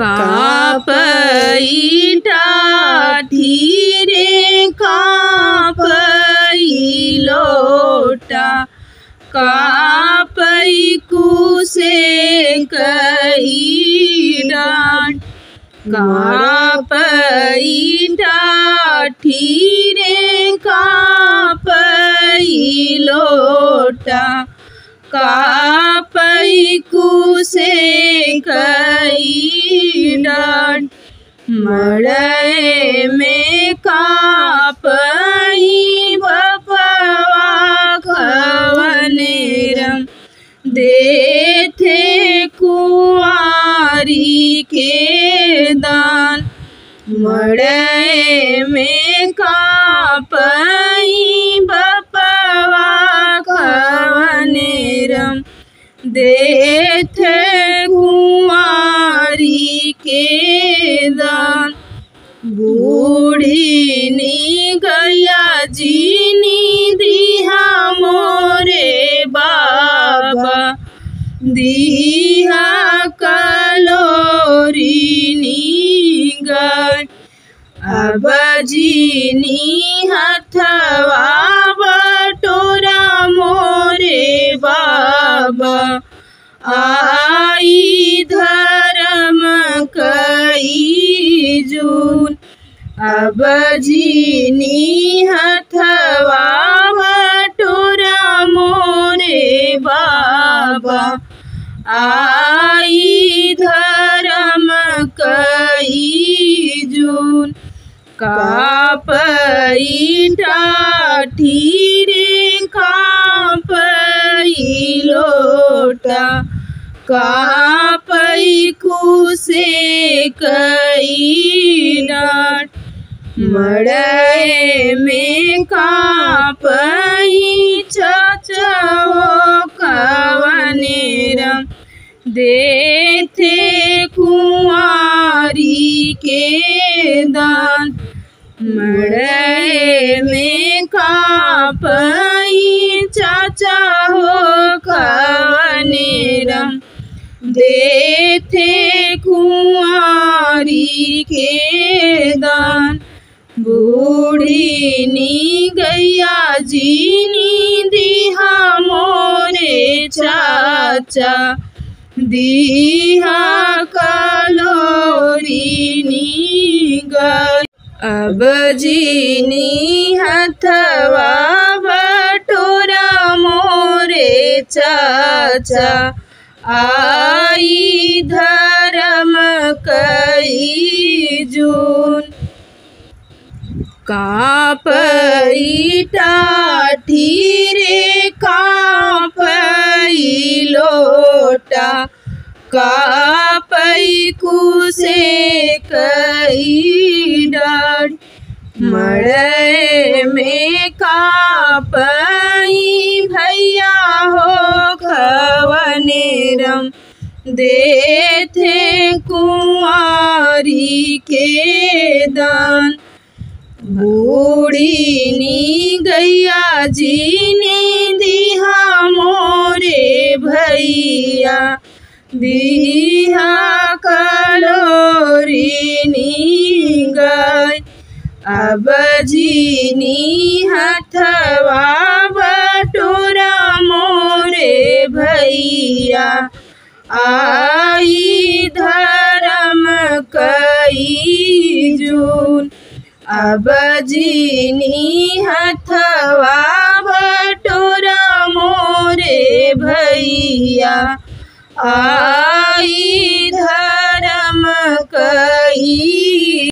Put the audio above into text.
कापई टाठी रे कापई लोटा, कापई कुसे कई डांट। कापई टाठी रे कापई लोटा, कापई कुसे कई डांट। मड़ई में कापई बपवा खवनेरम, देथे कुंवारी के दान। मड़ई में कापई बपवा खवनेरम, देथे कुंवारी के दान। बूढ़ी नी गैया जीनी दिहा मोरे बाबा, दिहा कलोरी नी गाय। अब जीनी हथवा बटोरा मोरे बाबा, आई धर्म कई जून। अब जीनी हथवा बटोरा मोरे बाबा, आई धर्म कई जून। कापई टाठी रे कापई लोटा, कापई कुसे कई डांट। मड़ई में कापई चचवो खवनेरम, देथे कुंवारी के दान। मड़ई में कापई चाचा हो खवनेरम, देथे कुंवारी के दान। बूढ़ी नी गैया जीनी दिहा मोरे चाचा, दिहा कलोरी नी गाय। अब जीनी हथवा बटोरा मोरे चाचा, आई धर्म कई जून। कापई टाठी रे कापई लोटा, कापई कुसे कई डांट। मड़ई में कापई भैया हो खवनेरम, देथे कुंवारी के दान। बूढ़ी नी गैया जीने दिहा मोरे भैया, दिहा कलोरी नी गाय। अब जीनी हथवा बटोरा मोरे भैया, आई धर्म कई जून। अब जीनी हथवा बटोरा मोरे भैया, आई धर्म कई